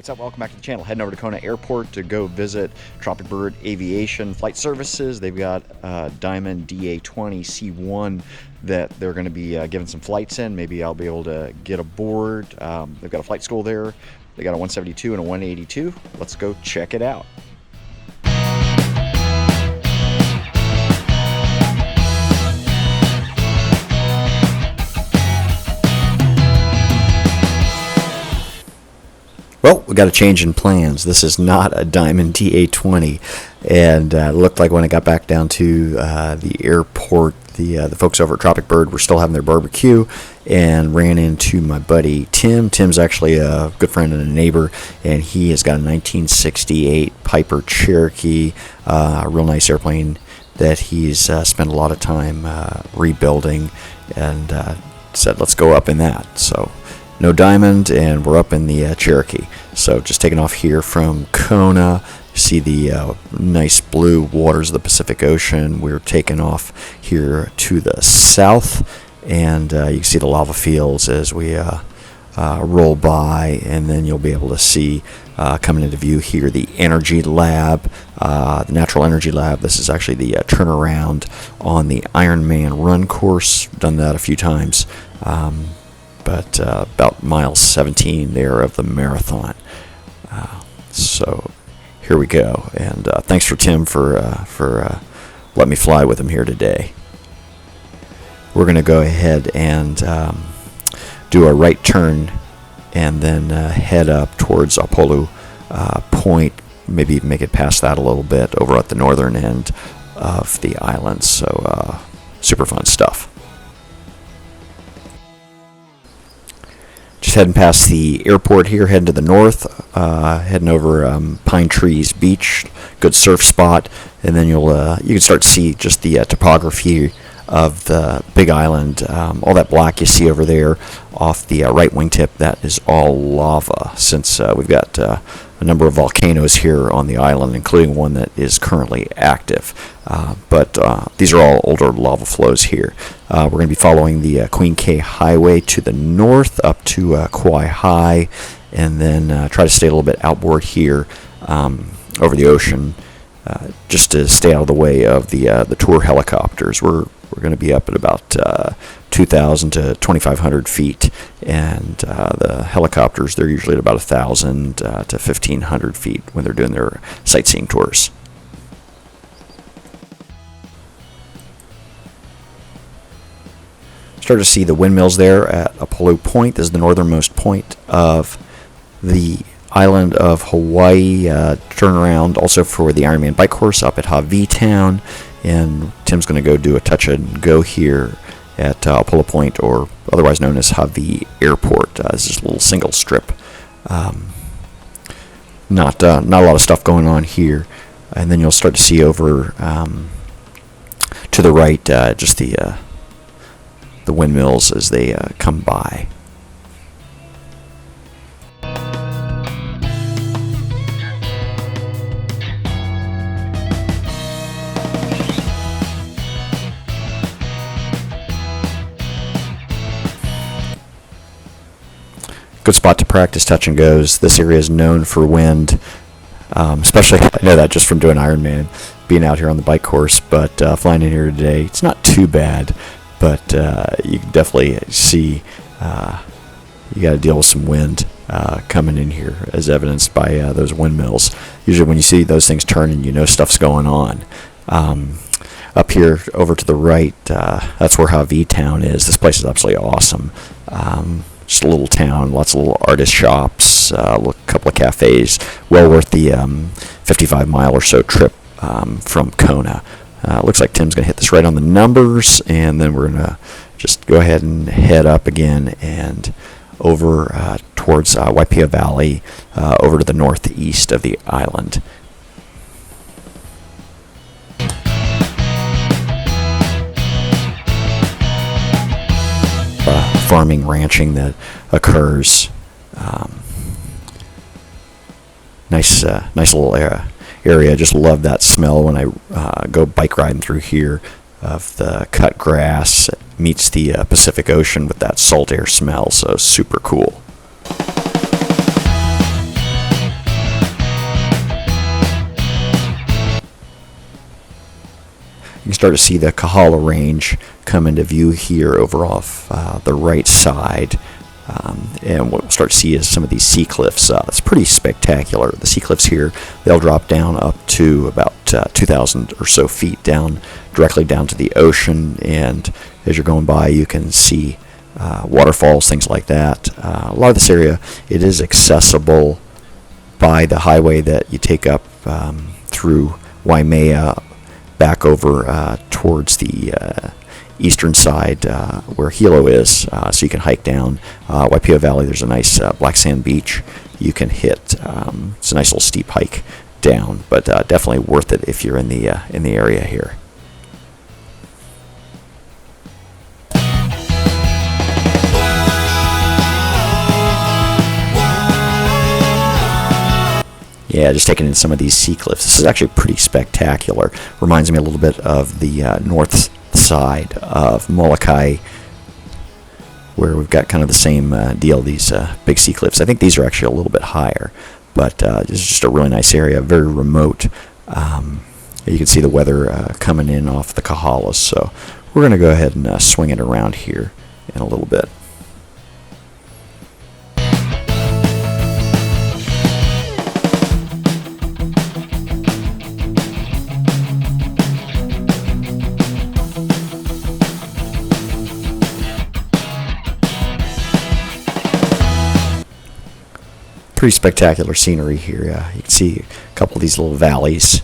What's up? Welcome back to the channel. Heading over to Kona Airport to go visit Tropic Bird Aviation Flight Services. They've got Diamond DA-20 C1 that they're going to be giving some flights in. Maybe I'll be able to get aboard. They've got a flight school there. They got a 172 and a 182. Let's go check it out. Well, we got a change in plans. This is not a Diamond DA-20, and it looked like when I got back down to the airport, the folks over at Tropic Bird were still having their barbecue, and ran into my buddy Tim. Tim's actually a good friend and a neighbor, and he has got a 1968 Piper Cherokee, a real nice airplane that he's spent a lot of time rebuilding, and said, let's go up in that. So no Diamond, and we're up in the Cherokee. So just taking off here from Kona. See the nice blue waters of the Pacific Ocean. We're taking off here to the south, and you can see the lava fields as we roll by, and then you'll be able to see coming into view here the Energy Lab, the Natural Energy Lab. This is actually the turnaround on the Ironman run course. Done that a few times. But about mile 17 there of the marathon. So here we go, and thanks for Tim for letting me fly with him here today. We're going to go ahead and do a right turn, and then head up towards Upolu Point. Maybe even make it past that a little bit over at the northern end of the island. So super fun stuff. Just heading past the airport here, heading to the north, heading over Pine Trees Beach, good surf spot, and then you can start to see just the topography of the Big Island. All that black you see over there off the right wingtip, that is all lava, since we've got a number of volcanoes here on the island, including one that is currently active. But these are all older lava flows here. We're going to be following the Queen K Highway to the north up to Kauai High, and then try to stay a little bit outboard here over the ocean, just to stay out of the way of the tour helicopters. We're going to be up at about 2,000 to 2,500 feet, and the helicopters, they're usually at about 1,000 to 1,500 feet when they're doing their sightseeing tours. Start to see the windmills there at Upolu Point. This is the northernmost point of the island of Hawaii. Turnaround also for the Ironman bike course up at Hawi Town, and Tim's going to go do a touch and go here at Upolu Point, or otherwise known as Hawi Airport. This is a little single strip. Not a lot of stuff going on here, and then you'll start to see over to the right just the windmills as they come by. Good spot to practice touch and goes. This area is known for wind, especially, I know that just from doing Ironman, being out here on the bike course, but flying in here today, it's not too bad, but you can definitely see you got to deal with some wind coming in here, as evidenced by those windmills. Usually when you see those things turning, you know stuff's going on. Up here over to the right, that's where Hawi Town is. This place is absolutely awesome. Just a little town, lots of little artist shops, a couple of cafes. Well worth the 55-mile or so trip from Kona. Looks like Tim's going to hit this right on the numbers, and then we're going to just go ahead and head up again and over towards Waipio Valley, over to the northeast of the island. Farming, ranching that occurs. Nice little area. Just love that smell when I go bike riding through here, of the cut grass meets the Pacific Ocean with that salt air smell. So super cool. can start to see the Kahala Range come into view here over off the right side. And what we'll start to see is some of these sea cliffs. It's pretty spectacular. The sea cliffs here, they'll drop down up to about 2,000 or so feet down, directly down to the ocean. And as you're going by, you can see waterfalls, things like that. A lot of this area, it is accessible by the highway that you take up through Waimea back over towards the eastern side where Hilo is, so you can hike down Waipio Valley. There's a nice black sand beach you can hit. It's a nice little steep hike down, but definitely worth it if you're in the area here. Yeah, just taking in some of these sea cliffs. This is actually pretty spectacular. Reminds me a little bit of the north side of Molokai, where we've got kind of the same deal, these big sea cliffs. I think these are actually a little bit higher, but this is just a really nice area, very remote. You can see the weather coming in off the Kahalas, so we're going to go ahead and swing it around here in a little bit. Pretty spectacular scenery here. You can see a couple of these little valleys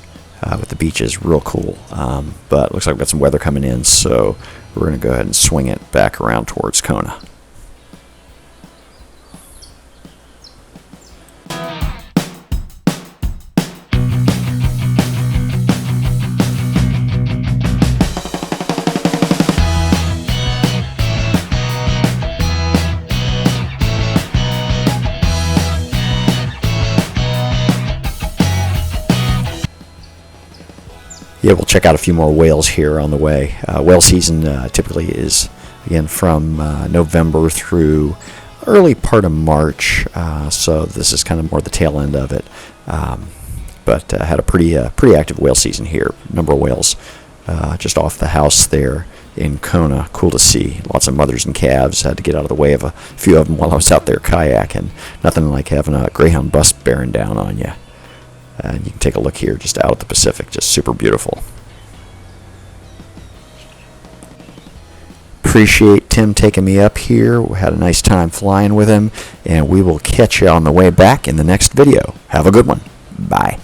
with the beaches, real cool. But it looks like we've got some weather coming in, so we're going to go ahead and swing it back around towards Kona. Yeah, we'll check out a few more whales here on the way. Whale season typically is, again, from November through early part of March, so this is kind of more the tail end of it. But had a pretty active whale season here. Number of whales just off the house there in Kona. Cool to see. Lots of mothers and calves. Had to get out of the way of a few of them while I was out there kayaking. Nothing like having a Greyhound bus bearing down on you. And you can take a look here just out at the Pacific, just super beautiful. Appreciate Tim taking me up here. We had a nice time flying with him, and we will catch you on the way back in the next video. Have a good one. Bye.